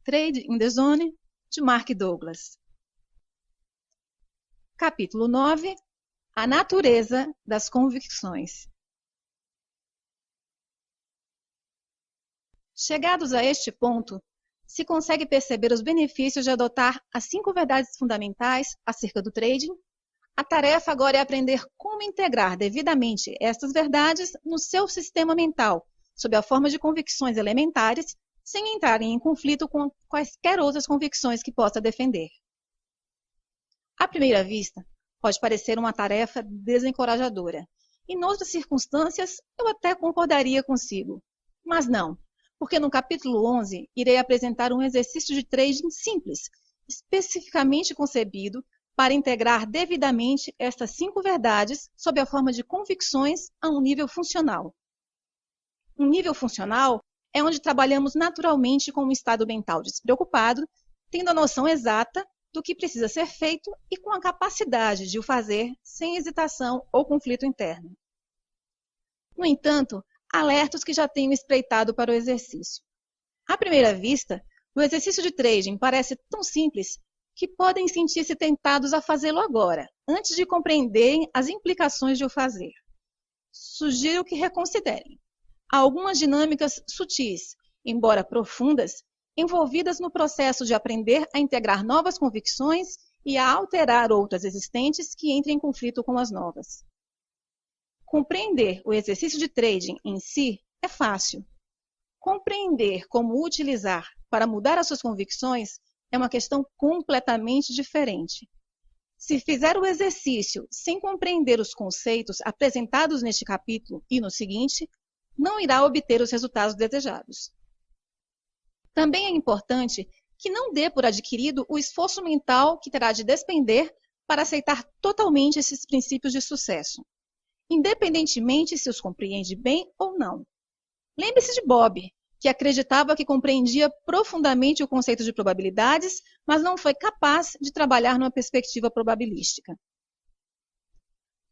Trade in the Zone, de Mark Douglas. Capítulo 9. A natureza das convicções. Chegados a este ponto, se consegue perceber os benefícios de adotar as 5 verdades fundamentais acerca do trading. A tarefa agora é aprender como integrar devidamente estas verdades no seu sistema mental, sob a forma de convicções elementares, sem entrarem em conflito com quaisquer outras convicções que possa defender. À primeira vista, pode parecer uma tarefa desencorajadora. Em outras circunstâncias, eu até concordaria consigo. Mas não, porque no capítulo 11 irei apresentar um exercício de trading simples, especificamente concebido para integrar devidamente estas 5 verdades sob a forma de convicções a um nível funcional. Um nível funcional é onde trabalhamos naturalmente com um estado mental despreocupado, tendo a noção exata do que precisa ser feito e com a capacidade de o fazer sem hesitação ou conflito interno. No entanto, alerta os que já tenham espreitado para o exercício. À primeira vista, o exercício de trading parece tão simples que podem sentir-se tentados a fazê-lo agora, antes de compreenderem as implicações de o fazer. Sugiro que reconsiderem. Há algumas dinâmicas sutis, embora profundas, envolvidas no processo de aprender a integrar novas convicções e a alterar outras existentes que entrem em conflito com as novas. Compreender o exercício de trading em si é fácil. Compreender como o utilizar para mudar as suas convicções é uma questão completamente diferente. Se fizer o exercício sem compreender os conceitos apresentados neste capítulo e no seguinte, não irá obter os resultados desejados. Também é importante que não dê por adquirido o esforço mental que terá de despender para aceitar totalmente esses princípios de sucesso, independentemente se os compreende bem ou não. Lembre-se de Bob, que acreditava que compreendia profundamente o conceito de probabilidades, mas não foi capaz de trabalhar numa perspectiva probabilística.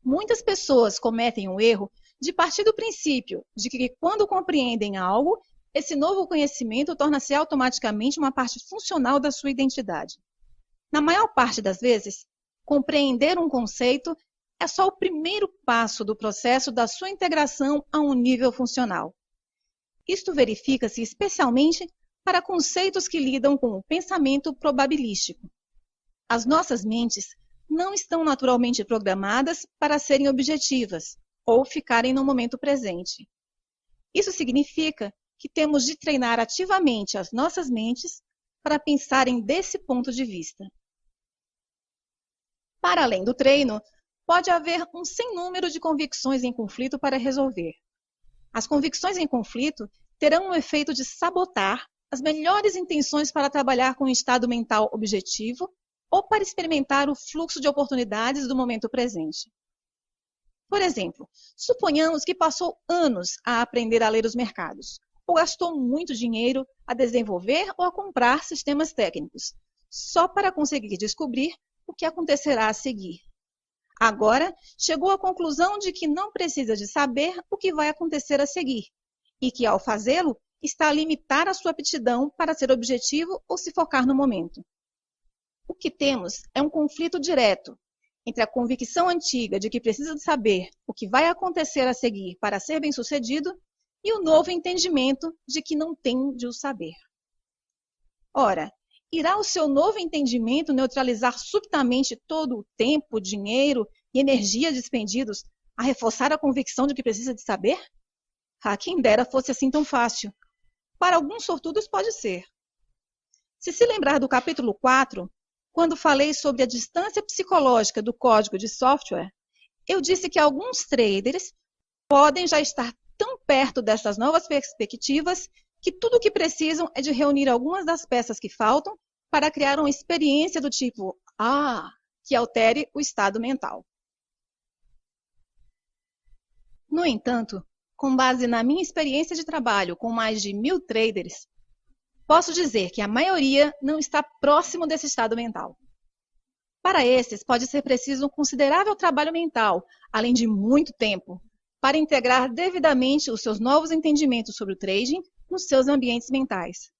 Muitas pessoas cometem o erro de partir do princípio de que, quando compreendem algo, esse novo conhecimento torna-se automaticamente uma parte funcional da sua identidade. Na maior parte das vezes, compreender um conceito é só o primeiro passo do processo da sua integração a um nível funcional. Isto verifica-se especialmente para conceitos que lidam com o pensamento probabilístico. As nossas mentes não estão naturalmente programadas para serem objetivas ou ficarem no momento presente. Isso significa que temos de treinar ativamente as nossas mentes para pensarem desse ponto de vista. Para além do treino, pode haver um sem número de convicções em conflito para resolver. As convicções em conflito terão o efeito de sabotar as melhores intenções para trabalhar com um estado mental objetivo ou para experimentar o fluxo de oportunidades do momento presente. Por exemplo, suponhamos que passou anos a aprender a ler os mercados, ou gastou muito dinheiro a desenvolver ou a comprar sistemas técnicos, só para conseguir descobrir o que acontecerá a seguir. Agora, chegou à conclusão de que não precisa de saber o que vai acontecer a seguir, e que, ao fazê-lo, está a limitar a sua aptidão para ser objetivo ou se focar no momento. O que temos é um conflito direto entre a convicção antiga de que precisa de saber o que vai acontecer a seguir para ser bem-sucedido e o novo entendimento de que não tem de o saber. Ora, irá o seu novo entendimento neutralizar subitamente todo o tempo, dinheiro e energia despendidos a reforçar a convicção de que precisa de saber? Quem dera fosse assim tão fácil. Para alguns sortudos pode ser. Se lembrar do capítulo 4, quando falei sobre a distância psicológica do código de software, eu disse que alguns traders podem já estar tão perto dessas novas perspectivas que tudo o que precisam é de reunir algumas das peças que faltam para criar uma experiência do tipo que altere o estado mental. No entanto, com base na minha experiência de trabalho com mais de 1000 traders, posso dizer que a maioria não está próximo desse estado mental. Para esses, pode ser preciso um considerável trabalho mental, além de muito tempo, para integrar devidamente os seus novos entendimentos sobre o trading nos seus ambientes mentais.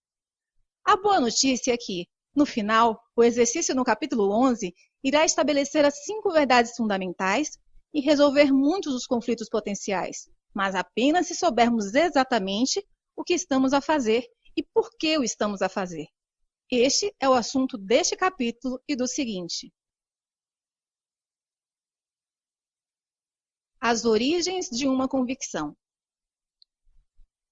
A boa notícia é que, no final, o exercício no capítulo 11 irá estabelecer as 5 verdades fundamentais e resolver muitos dos conflitos potenciais, mas apenas se soubermos exatamente o que estamos a fazer e por que o estamos a fazer. Este é o assunto deste capítulo e do seguinte. As origens de uma convicção.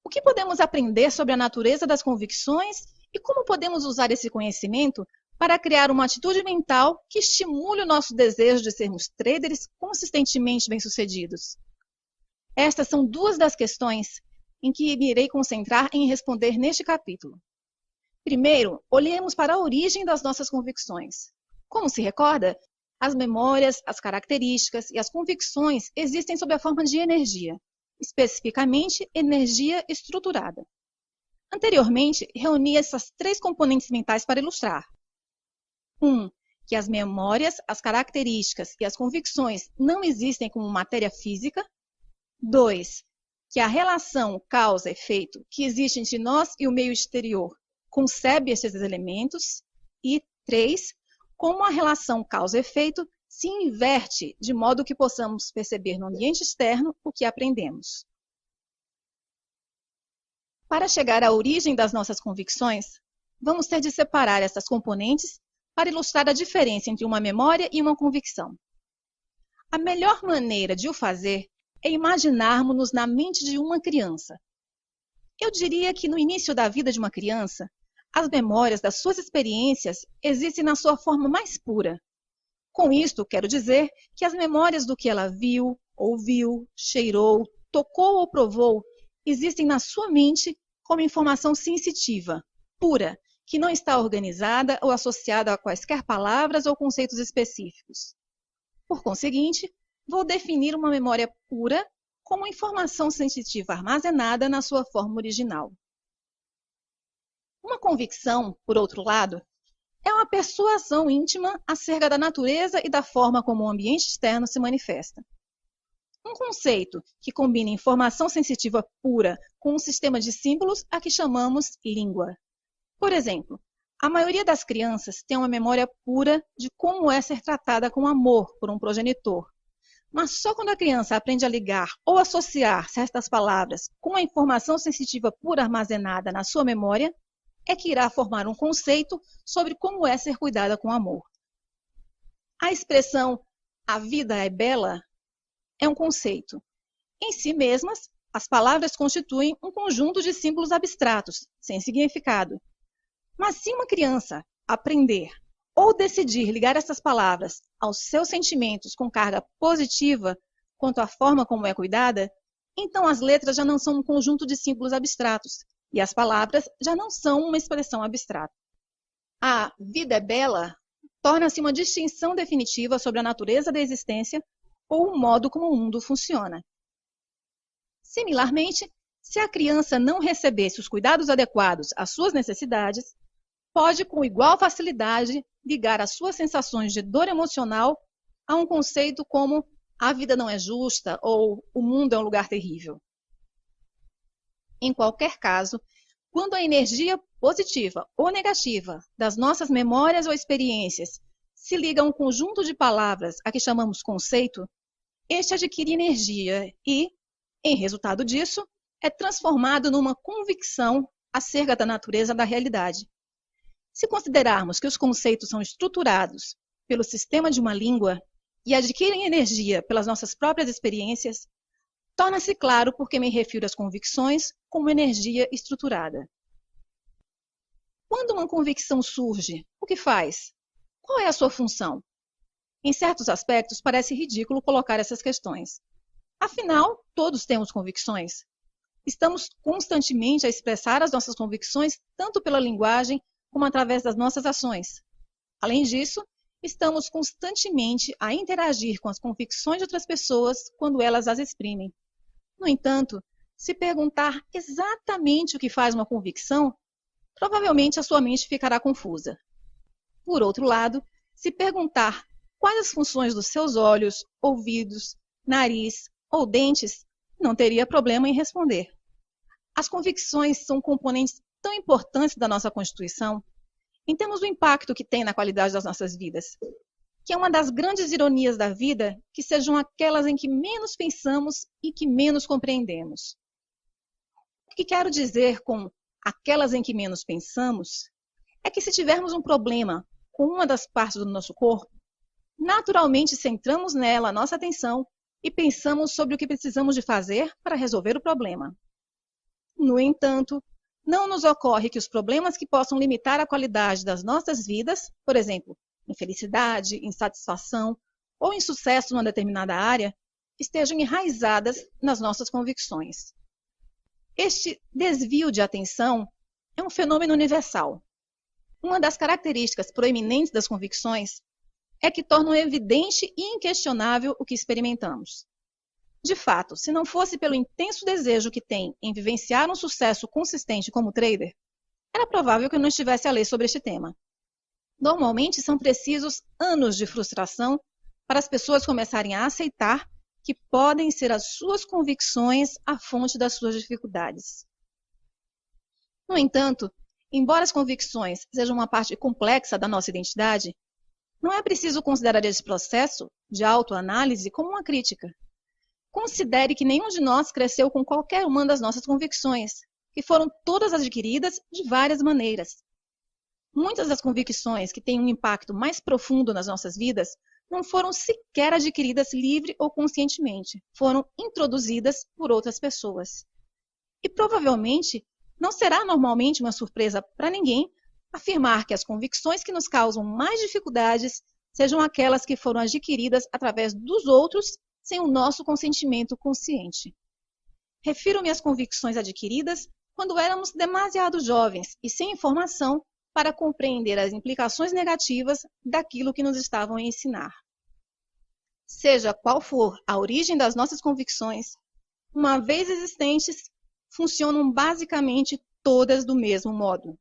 O que podemos aprender sobre a natureza das convicções e como podemos usar esse conhecimento para criar uma atitude mental que estimule o nosso desejo de sermos traders consistentemente bem-sucedidos? Estas são 2 das questões em que me irei concentrar em responder neste capítulo. Primeiro, olhemos para a origem das nossas convicções. Como se recorda, as memórias, as características e as convicções existem sob a forma de energia, especificamente energia estruturada. Anteriormente, reuni essas 3 componentes mentais para ilustrar. 1. Que as memórias, as características e as convicções não existem como matéria física. 2. Que a relação causa-efeito que existe entre nós e o meio exterior concebe esses elementos. E 3. Como a relação causa-efeito se inverte de modo que possamos perceber no ambiente externo o que aprendemos. Para chegar à origem das nossas convicções, vamos ter de separar essas componentes para ilustrar a diferença entre uma memória e uma convicção. A melhor maneira de o fazer é imaginarmos-nos na mente de uma criança. Eu diria que no início da vida de uma criança, as memórias das suas experiências existem na sua forma mais pura. Com isto, quero dizer que as memórias do que ela viu, ouviu, cheirou, tocou ou provou existem na sua mente como informação sensitiva, pura, que não está organizada ou associada a quaisquer palavras ou conceitos específicos. Por conseguinte, vou definir uma memória pura como informação sensitiva armazenada na sua forma original. Uma convicção, por outro lado, é uma persuasão íntima acerca da natureza e da forma como o ambiente externo se manifesta. Um conceito que combina informação sensitiva pura com um sistema de símbolos a que chamamos língua. Por exemplo, a maioria das crianças tem uma memória pura de como é ser tratada com amor por um progenitor. Mas só quando a criança aprende a ligar ou associar certas palavras com a informação sensitiva pura armazenada na sua memória, é que irá formar um conceito sobre como é ser cuidada com amor. A expressão "a vida é bela" é um conceito. Em si mesmas, as palavras constituem um conjunto de símbolos abstratos, sem significado. Mas se uma criança aprender ou decidir ligar essas palavras aos seus sentimentos com carga positiva quanto à forma como é cuidada, então as letras já não são um conjunto de símbolos abstratos e as palavras já não são uma expressão abstrata. A vida é bela torna-se uma distinção definitiva sobre a natureza da existência ou o modo como o mundo funciona. Similarmente, se a criança não recebesse os cuidados adequados às suas necessidades, pode com igual facilidade ligar as suas sensações de dor emocional a um conceito como a vida não é justa ou o mundo é um lugar terrível. Em qualquer caso, quando a energia positiva ou negativa das nossas memórias ou experiências se liga a um conjunto de palavras a que chamamos conceito, este adquire energia e, em resultado disso, é transformado numa convicção acerca da natureza da realidade. Se considerarmos que os conceitos são estruturados pelo sistema de uma língua e adquirem energia pelas nossas próprias experiências, torna-se claro por que me refiro às convicções como energia estruturada. Quando uma convicção surge, o que faz? Qual é a sua função? Em certos aspectos, parece ridículo colocar essas questões. Afinal, todos temos convicções. Estamos constantemente a expressar as nossas convicções tanto pela linguagem como através das nossas ações. Além disso, estamos constantemente a interagir com as convicções de outras pessoas quando elas as exprimem. No entanto, se perguntar exatamente o que faz uma convicção, provavelmente a sua mente ficará confusa. Por outro lado, se perguntar quais as funções dos seus olhos, ouvidos, nariz ou dentes, não teria problema em responder. As convicções são componentes tão importantes da nossa Constituição, em termos do impacto que tem na qualidade das nossas vidas, que é uma das grandes ironias da vida, que sejam aquelas em que menos pensamos e que menos compreendemos. O que quero dizer com aquelas em que menos pensamos é que se tivermos um problema com uma das partes do nosso corpo, naturalmente centramos nela a nossa atenção e pensamos sobre o que precisamos de fazer para resolver o problema. No entanto, não nos ocorre que os problemas que possam limitar a qualidade das nossas vidas, por exemplo, infelicidade, insatisfação ou insucesso numa determinada área, estejam enraizadas nas nossas convicções. Este desvio de atenção é um fenômeno universal. Uma das características proeminentes das convicções é que tornam evidente e inquestionável o que experimentamos. De fato, se não fosse pelo intenso desejo que tem em vivenciar um sucesso consistente como trader, era provável que eu não estivesse a ler sobre este tema. Normalmente são precisos anos de frustração para as pessoas começarem a aceitar que podem ser as suas convicções a fonte das suas dificuldades. No entanto, embora as convicções sejam uma parte complexa da nossa identidade, não é preciso considerar esse processo de autoanálise como uma crítica. Considere que nenhum de nós cresceu com qualquer uma das nossas convicções, que foram todas adquiridas de várias maneiras. Muitas das convicções que têm um impacto mais profundo nas nossas vidas não foram sequer adquiridas livre ou conscientemente, foram introduzidas por outras pessoas. E provavelmente não será normalmente uma surpresa para ninguém afirmar que as convicções que nos causam mais dificuldades sejam aquelas que foram adquiridas através dos outros sem o nosso consentimento consciente. Refiro-me às convicções adquiridas quando éramos demasiado jovens e sem informação para compreender as implicações negativas daquilo que nos estavam a ensinar. Seja qual for a origem das nossas convicções, uma vez existentes, funcionam basicamente todas do mesmo modo.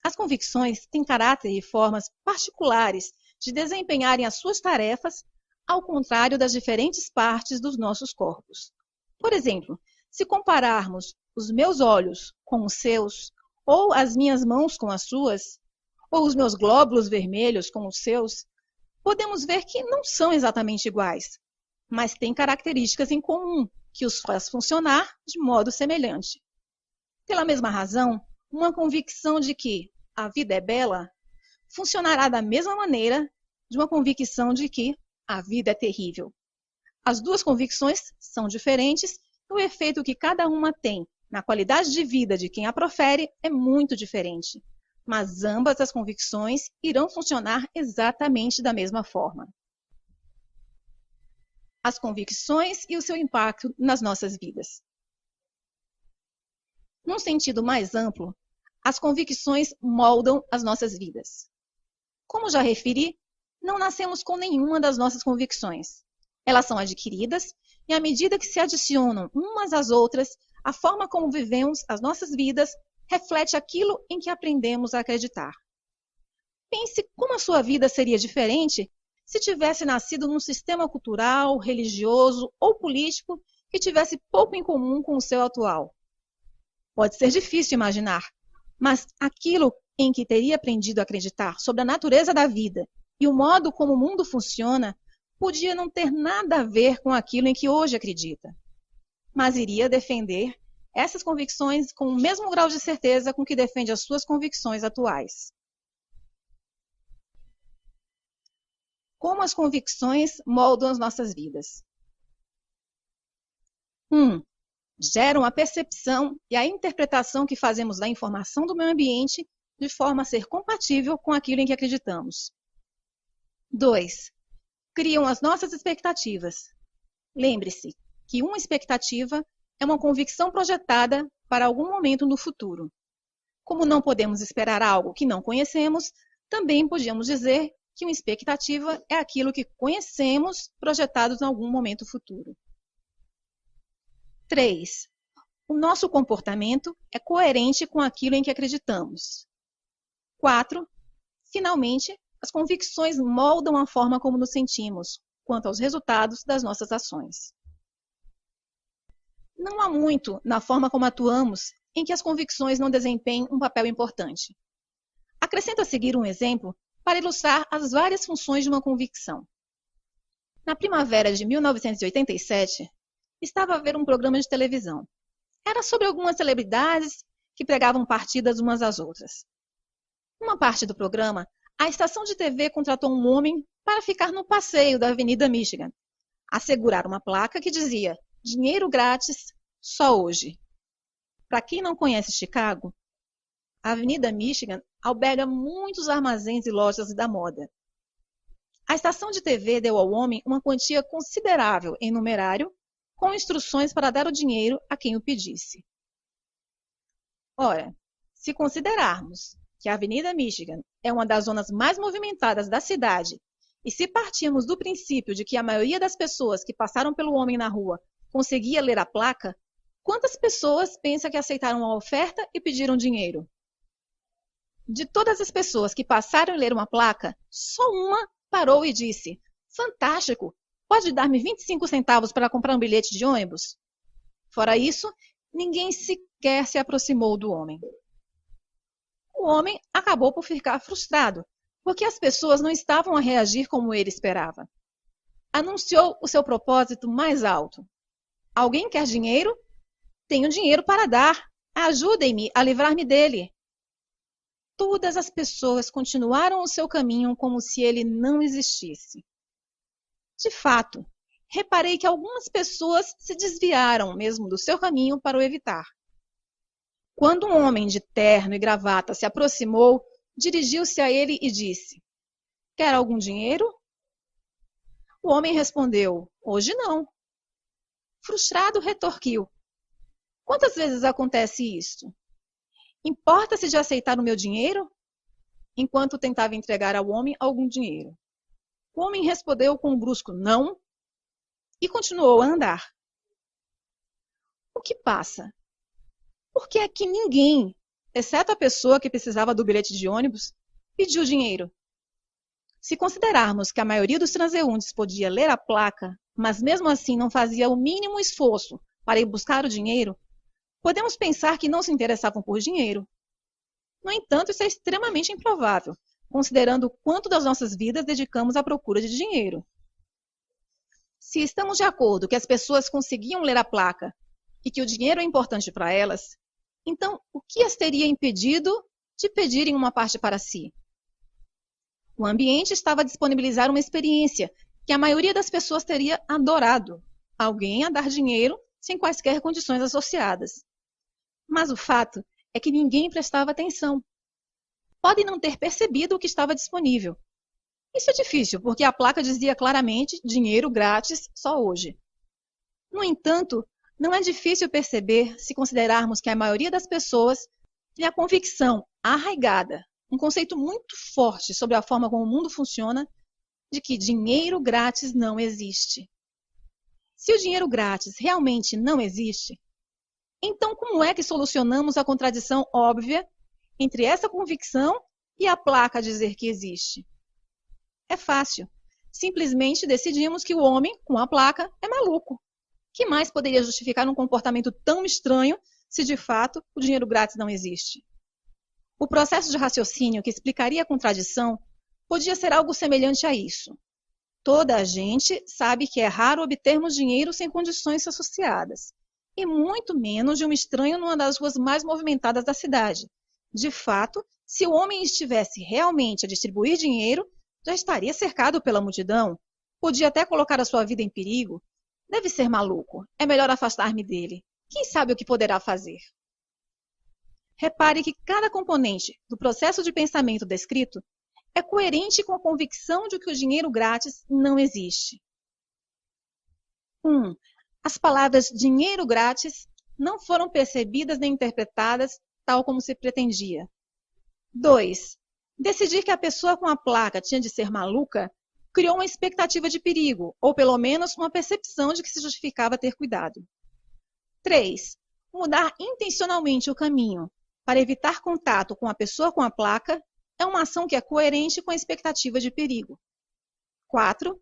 As convicções têm caráter e formas particulares de desempenharem as suas tarefas, ao contrário das diferentes partes dos nossos corpos. Por exemplo, se compararmos os meus olhos com os seus, ou as minhas mãos com as suas, ou os meus glóbulos vermelhos com os seus, podemos ver que não são exatamente iguais, mas têm características em comum que os faz funcionar de modo semelhante. Pela mesma razão, uma convicção de que a vida é bela funcionará da mesma maneira de uma convicção de que a vida é terrível. As duas convicções são diferentes e o efeito que cada uma tem na qualidade de vida de quem a profere é muito diferente, mas ambas as convicções irão funcionar exatamente da mesma forma. As convicções e o seu impacto nas nossas vidas. Num sentido mais amplo, as convicções moldam as nossas vidas. Como já referi, não nascemos com nenhuma das nossas convicções. Elas são adquiridas e, à medida que se adicionam umas às outras, a forma como vivemos as nossas vidas reflete aquilo em que aprendemos a acreditar. Pense como a sua vida seria diferente se tivesse nascido num sistema cultural, religioso ou político que tivesse pouco em comum com o seu atual. Pode ser difícil imaginar, mas aquilo em que teria aprendido a acreditar sobre a natureza da vida e o modo como o mundo funciona podia não ter nada a ver com aquilo em que hoje acredita, mas iria defender essas convicções com o mesmo grau de certeza com que defende as suas convicções atuais. Como as convicções moldam as nossas vidas? 1. Geram a percepção e a interpretação que fazemos da informação do meio ambiente de forma a ser compatível com aquilo em que acreditamos. 2. Criam as nossas expectativas. Lembre-se que uma expectativa é uma convicção projetada para algum momento no futuro. Como não podemos esperar algo que não conhecemos, também podemos dizer que uma expectativa é aquilo que conhecemos projetado em algum momento futuro. 3. O nosso comportamento é coerente com aquilo em que acreditamos. 4. Finalmente, as convicções moldam a forma como nos sentimos quanto aos resultados das nossas ações. Não há muito na forma como atuamos em que as convicções não desempenham um papel importante. Acrescento a seguir um exemplo para ilustrar as várias funções de uma convicção. Na primavera de 1987, estava a ver um programa de televisão. Era sobre algumas celebridades que pregavam partidas umas às outras. Numa parte do programa, a estação de TV contratou um homem para ficar no passeio da Avenida Michigan, a segurar uma placa que dizia "Dinheiro grátis, só hoje". Para quem não conhece Chicago, a Avenida Michigan alberga muitos armazéns e lojas da moda. A estação de TV deu ao homem uma quantia considerável em numerário, com instruções para dar o dinheiro a quem o pedisse. Ora, se considerarmos que a Avenida Michigan é uma das zonas mais movimentadas da cidade, e se partirmos do princípio de que a maioria das pessoas que passaram pelo homem na rua conseguia ler a placa, quantas pessoas pensa que aceitaram a oferta e pediram dinheiro? De todas as pessoas que passaram a ler uma placa, só uma parou e disse: "Fantástico! Pode dar-me 25 centavos para comprar um bilhete de ônibus?" Fora isso, ninguém sequer se aproximou do homem. O homem acabou por ficar frustrado, porque as pessoas não estavam a reagir como ele esperava. Anunciou o seu propósito mais alto: "Alguém quer dinheiro? Tenho dinheiro para dar. Ajudem-me a livrar-me dele." Todas as pessoas continuaram o seu caminho como se ele não existisse. De fato, reparei que algumas pessoas se desviaram mesmo do seu caminho para o evitar. Quando um homem de terno e gravata se aproximou, dirigiu-se a ele e disse: "Quer algum dinheiro?" O homem respondeu: "Hoje não." Frustrado, retorquiu: "Quantas vezes acontece isto? Importa-se de aceitar o meu dinheiro?" Enquanto tentava entregar ao homem algum dinheiro. O homem respondeu com um brusco "não" e continuou a andar. O que passa? Por que é que ninguém, exceto a pessoa que precisava do bilhete de ônibus, pediu dinheiro? Se considerarmos que a maioria dos transeuntes podia ler a placa, mas mesmo assim não fazia o mínimo esforço para ir buscar o dinheiro, podemos pensar que não se interessavam por dinheiro. No entanto, isso é extremamente improvável, considerando o quanto das nossas vidas dedicamos à procura de dinheiro. Se estamos de acordo que as pessoas conseguiam ler a placa e que o dinheiro é importante para elas, então o que as teria impedido de pedirem uma parte para si? O ambiente estava a disponibilizar uma experiência que a maioria das pessoas teria adorado: alguém a dar dinheiro sem quaisquer condições associadas. Mas o fato é que ninguém prestava atenção. Podem não ter percebido o que estava disponível. Isso é difícil, porque a placa dizia claramente "dinheiro grátis, só hoje". No entanto, não é difícil perceber se considerarmos que a maioria das pessoas tem a convicção arraigada, um conceito muito forte sobre a forma como o mundo funciona, de que dinheiro grátis não existe. Se o dinheiro grátis realmente não existe, então como é que solucionamos a contradição óbvia entre essa convicção e a placa dizer que existe? É fácil. Simplesmente decidimos que o homem com a placa é maluco. Que mais poderia justificar um comportamento tão estranho se de fato o dinheiro grátis não existe? O processo de raciocínio que explicaria a contradição podia ser algo semelhante a isso. Toda a gente sabe que é raro obtermos dinheiro sem condições associadas, e muito menos de um estranho numa das ruas mais movimentadas da cidade. De fato, se o homem estivesse realmente a distribuir dinheiro, já estaria cercado pela multidão. Podia até colocar a sua vida em perigo. Deve ser maluco. É melhor afastar-me dele. Quem sabe o que poderá fazer? Repare que cada componente do processo de pensamento descrito é coerente com a convicção de que o dinheiro grátis não existe. 1. As palavras dinheiro grátis não foram percebidas nem interpretadas tal como se pretendia. 2. Decidir que a pessoa com a placa tinha de ser maluca criou uma expectativa de perigo, ou pelo menos uma percepção de que se justificava ter cuidado. 3. Mudar intencionalmente o caminho para evitar contato com a pessoa com a placa é uma ação que é coerente com a expectativa de perigo. 4.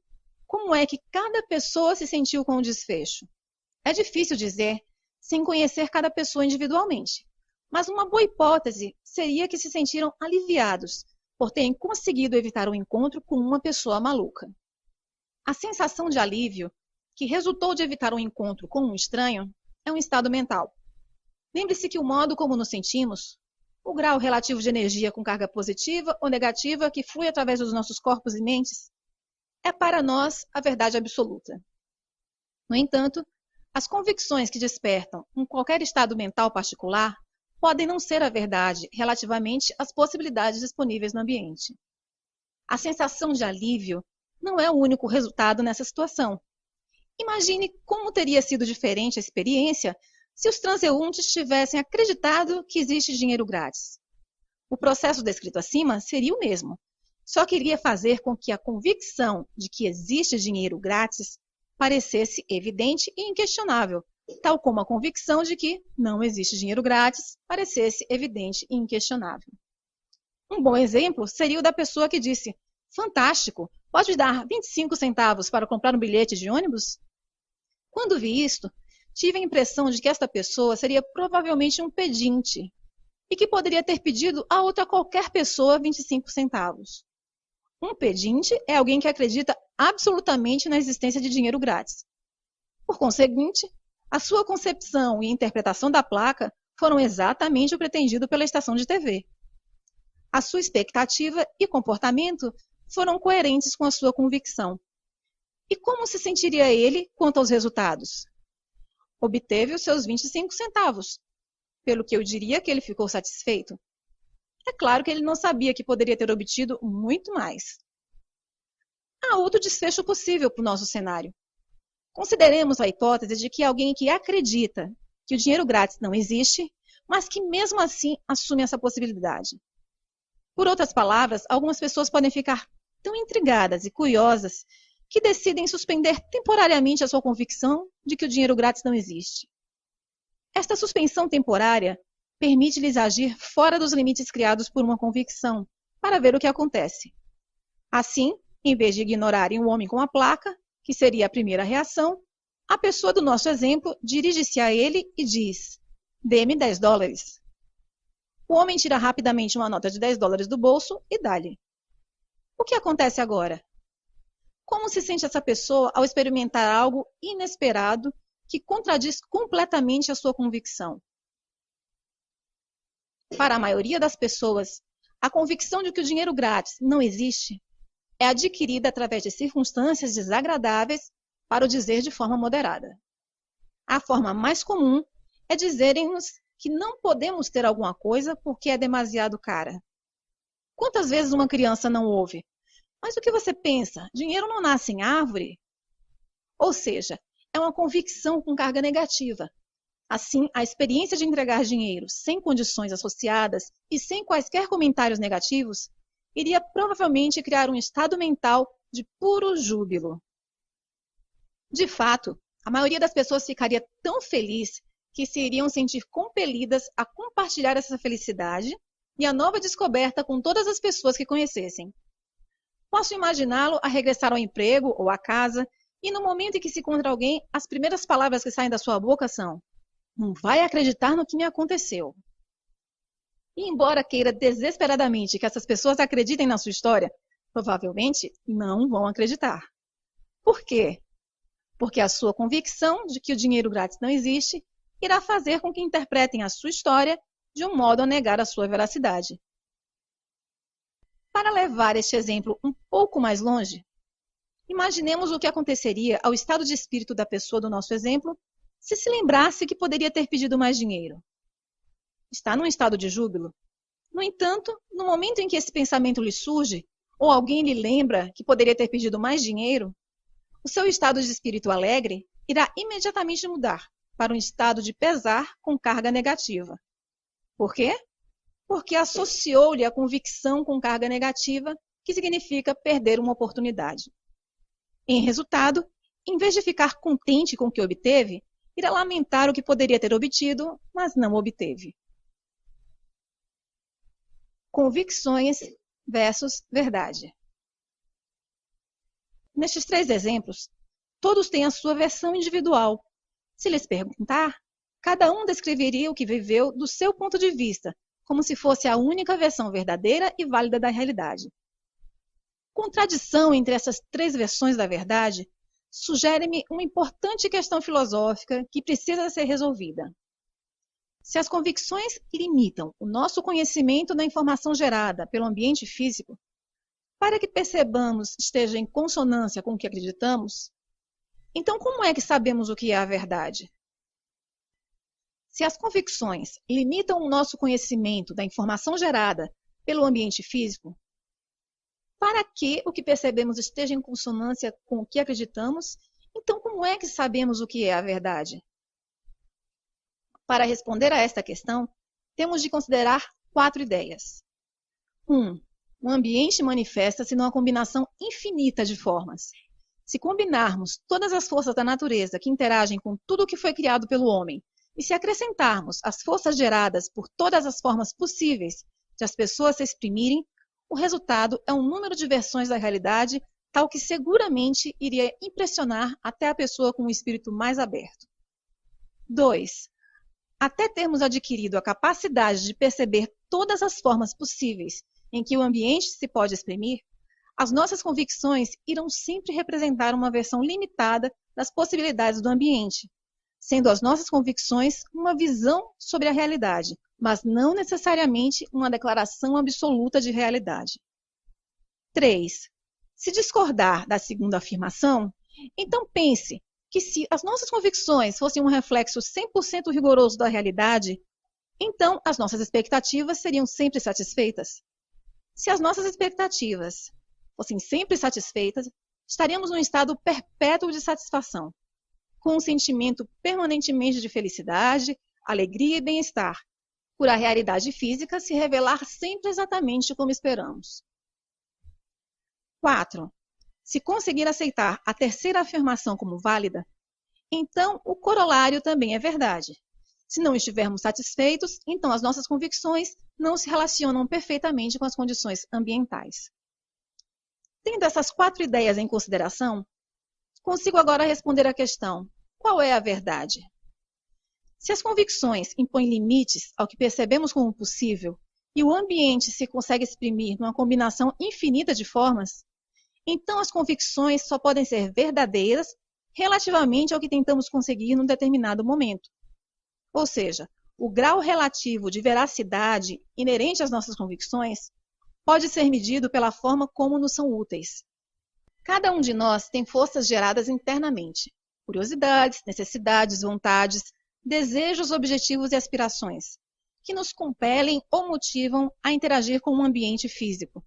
Como é que cada pessoa se sentiu com o desfecho? É difícil dizer sem conhecer cada pessoa individualmente, Mas uma boa hipótese seria que se sentiram aliviados por terem conseguido evitar um encontro com uma pessoa maluca. A sensação de alívio que resultou de evitar um encontro com um estranho é um estado mental. Lembre-se que o modo como nos sentimos, o grau relativo de energia com carga positiva ou negativa que flui através dos nossos corpos e mentes, é para nós a verdade absoluta. No entanto, as convicções que despertam em qualquer estado mental particular podem não ser a verdade relativamente às possibilidades disponíveis no ambiente. A sensação de alívio não é o único resultado nessa situação. Imagine como teria sido diferente a experiência se os transeuntes tivessem acreditado que existe dinheiro grátis. O processo descrito acima seria o mesmo, só que iria fazer com que a convicção de que existe dinheiro grátis parecesse evidente e inquestionável, tal como a convicção de que não existe dinheiro grátis parecesse evidente e inquestionável. Um bom exemplo seria o da pessoa que disse: "Fantástico, pode dar 25 centavos para comprar um bilhete de ônibus?" Quando vi isto, tive a impressão de que esta pessoa seria provavelmente um pedinte e que poderia ter pedido a outra qualquer pessoa 25 centavos. Um pedinte é alguém que acredita absolutamente na existência de dinheiro grátis. Por conseguinte, a sua concepção e interpretação da placa foram exatamente o pretendido pela estação de TV. A sua expectativa e comportamento foram coerentes com a sua convicção. E como se sentiria ele quanto aos resultados? Obteve os seus 25 centavos, pelo que eu diria que ele ficou satisfeito. É claro que ele não sabia que poderia ter obtido muito mais. Há outro desfecho possível para o nosso cenário. Consideremos a hipótese de que alguém que acredita que o dinheiro grátis não existe, mas que mesmo assim assume essa possibilidade. Por outras palavras, algumas pessoas podem ficar tão intrigadas e curiosas que decidem suspender temporariamente a sua convicção de que o dinheiro grátis não existe. Esta suspensão temporária permite-lhes agir fora dos limites criados por uma convicção, para ver o que acontece. Assim, em vez de ignorarem o homem com a placa, que seria a primeira reação, a pessoa do nosso exemplo dirige-se a ele e diz: "Dê-me 10 dólares. O homem tira rapidamente uma nota de 10 dólares do bolso e dá-lhe. O que acontece agora? Como se sente essa pessoa ao experimentar algo inesperado que contradiz completamente a sua convicção? Para a maioria das pessoas, a convicção de que o dinheiro grátis não existe é adquirida através de circunstâncias desagradáveis, para o dizer de forma moderada. A forma mais comum é dizerem-nos que não podemos ter alguma coisa porque é demasiado cara. Quantas vezes uma criança não ouve: "Mas o que você pensa? Dinheiro não nasce em árvore?" Ou seja, é uma convicção com carga negativa. Assim, a experiência de entregar dinheiro sem condições associadas e sem quaisquer comentários negativos iria provavelmente criar um estado mental de puro júbilo. De fato, a maioria das pessoas ficaria tão feliz que se iriam sentir compelidas a compartilhar essa felicidade e a nova descoberta com todas as pessoas que conhecessem. Posso imaginá-lo a regressar ao emprego ou à casa e no momento em que se encontra alguém, as primeiras palavras que saem da sua boca são: "Não vai acreditar no que me aconteceu." E embora queira desesperadamente que essas pessoas acreditem na sua história, provavelmente não vão acreditar. Por quê? Porque a sua convicção de que o dinheiro grátis não existe irá fazer com que interpretem a sua história de um modo a negar a sua veracidade. Para levar este exemplo um pouco mais longe, imaginemos o que aconteceria ao estado de espírito da pessoa do nosso exemplo se lembrasse que poderia ter pedido mais dinheiro. Está num estado de júbilo. No entanto, no momento em que esse pensamento lhe surge, ou alguém lhe lembra que poderia ter pedido mais dinheiro, o seu estado de espírito alegre irá imediatamente mudar para um estado de pesar com carga negativa. Por quê? Porque associou-lhe a convicção com carga negativa, que significa perder uma oportunidade. Em resultado, em vez de ficar contente com o que obteve, irá lamentar o que poderia ter obtido, mas não obteve. Convicções versus verdade. Nestes 3 exemplos, todos têm a sua versão individual. Se lhes perguntar, Cada um descreveria o que viveu do seu ponto de vista, como se fosse a única versão verdadeira e válida da realidade. Contradição entre essas três versões da verdade sugere-me uma importante questão filosófica que precisa ser resolvida. Se as convicções limitam o nosso conhecimento da informação gerada pelo ambiente físico, para que percebamos esteja em consonância com o que acreditamos, então como é que sabemos o que é a verdade? Se as convicções limitam o nosso conhecimento da informação gerada pelo ambiente físico, para que o que percebemos esteja em consonância com o que acreditamos, então como é que sabemos o que é a verdade? Para responder a esta questão, temos de considerar 4 ideias. 1. O ambiente manifesta-se numa combinação infinita de formas. Se combinarmos todas as forças da natureza que interagem com tudo o que foi criado pelo homem, e se acrescentarmos as forças geradas por todas as formas possíveis de as pessoas se exprimirem, o resultado é um número de versões da realidade tal que seguramente iria impressionar até a pessoa com um espírito mais aberto. 2. Até termos adquirido a capacidade de perceber todas as formas possíveis em que o ambiente se pode exprimir, as nossas convicções irão sempre representar uma versão limitada das possibilidades do ambiente, sendo as nossas convicções uma visão sobre a realidade, mas não necessariamente uma declaração absoluta de realidade. 3. Se discordar da segunda afirmação, então pense que se as nossas convicções fossem um reflexo 100% rigoroso da realidade, então as nossas expectativas seriam sempre satisfeitas. Se as nossas expectativas fossem sempre satisfeitas, estaríamos num estado perpétuo de satisfação, com um sentimento permanentemente de felicidade, alegria e bem-estar, por a realidade física se revelar sempre exatamente como esperamos. 4. Se conseguir aceitar a terceira afirmação como válida, então o corolário também é verdade. Se não estivermos satisfeitos, então as nossas convicções não se relacionam perfeitamente com as condições ambientais. Tendo essas 4 ideias em consideração, consigo agora responder à questão: qual é a verdade? Se as convicções impõem limites ao que percebemos como possível e o ambiente se consegue exprimir numa combinação infinita de formas, então as convicções só podem ser verdadeiras relativamente ao que tentamos conseguir num determinado momento. Ou seja, o grau relativo de veracidade inerente às nossas convicções pode ser medido pela forma como nos são úteis. Cada um de nós tem forças geradas internamente, curiosidades, necessidades, vontades, desejos, objetivos e aspirações, que nos compelem ou motivam a interagir com o ambiente físico.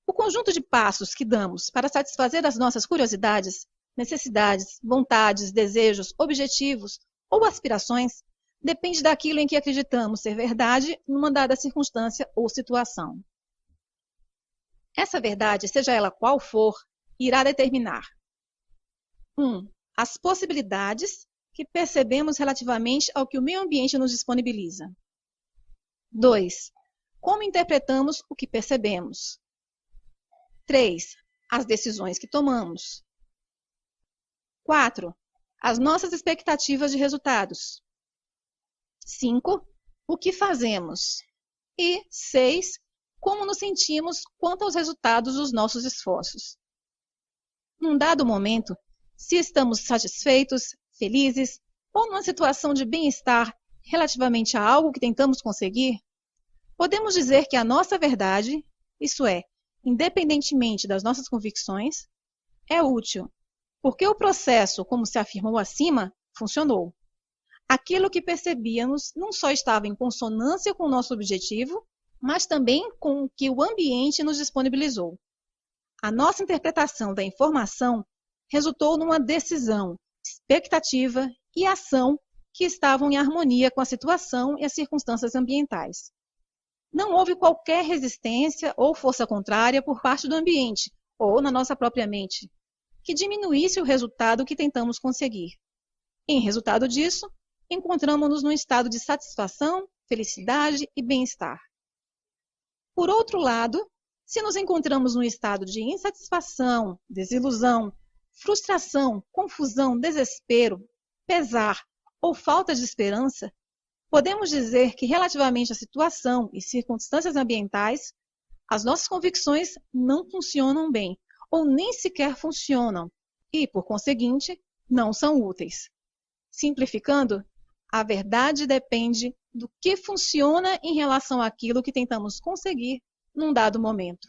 O conjunto de passos que damos para satisfazer as nossas curiosidades, necessidades, vontades, desejos, objetivos ou aspirações depende daquilo em que acreditamos ser verdade numa dada circunstância ou situação. Essa verdade, seja ela qual for, irá determinar 1. As possibilidades que percebemos relativamente ao que o meio ambiente nos disponibiliza. 2. Como interpretamos o que percebemos. 3. As decisões que tomamos. 4. As nossas expectativas de resultados. 5. O que fazemos. E 6. Como nos sentimos quanto aos resultados dos nossos esforços. Num dado momento, se estamos satisfeitos, felizes ou numa situação de bem-estar relativamente a algo que tentamos conseguir, podemos dizer que a nossa verdade, isso é, independentemente das nossas convicções, é útil, porque o processo, como se afirmou acima, funcionou. Aquilo que percebíamos não só estava em consonância com o nosso objetivo, mas também com o que o ambiente nos disponibilizou. A nossa interpretação da informação resultou numa decisão, expectativa e ação que estavam em harmonia com a situação e as circunstâncias ambientais. Não houve qualquer resistência ou força contrária por parte do ambiente, ou na nossa própria mente, que diminuísse o resultado que tentamos conseguir. Em resultado disso, encontramos-nos num estado de satisfação, felicidade e bem-estar. Por outro lado, se nos encontramos num estado de insatisfação, desilusão, frustração, confusão, desespero, pesar ou falta de esperança, podemos dizer que, relativamente à situação e circunstâncias ambientais, as nossas convicções não funcionam bem, ou nem sequer funcionam, e, por conseguinte, não são úteis. Simplificando, a verdade depende do que funciona em relação àquilo que tentamos conseguir num dado momento.